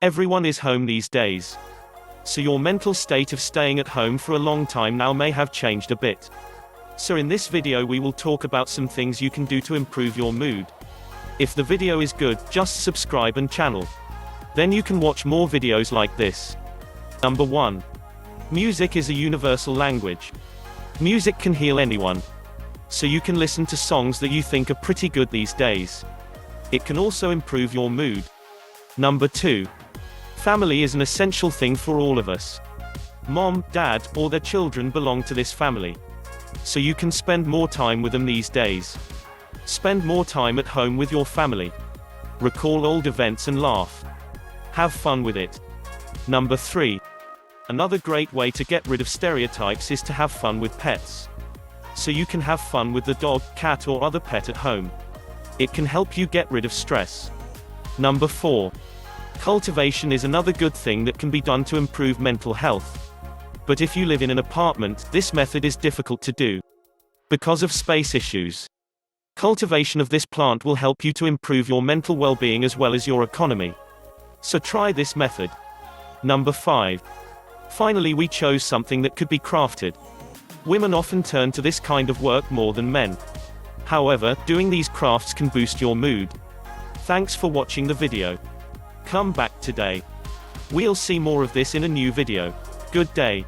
Everyone is home these days. So your mental state of staying at home for a long time now may have changed a bit. So in this video we will talk about some things you can do to improve your mood. If the video is good, just subscribe and channel. Then you can watch more videos like this. Number 1. Music is a universal language. Music can heal anyone. So you can listen to songs that you think are pretty good these days. It can also improve your mood. Number 2. Family is an essential thing for all of us. Mom, dad, or their children belong to this family. So you can spend more time with them these days. Spend more time at home with your family. Recall old events and laugh. Have fun with it. Number 3. Another great way to get rid of stereotypes is to have fun with pets. So you can have fun with the dog, cat, or other pet at home. It can help you get rid of stress. Number 4. Cultivation is another good thing that can be done to improve mental health. But if you live in an apartment, this method is difficult to do because of space issues. Cultivation of this plant will help you to improve your mental well-being as well as your economy. So try this method. Number 5. Finally, we chose something that could be crafted. Women often turn to this kind of work more than men. However, doing these crafts can boost your mood. Thanks for watching the video. Come back today. We'll see more of this in a new video. Good day.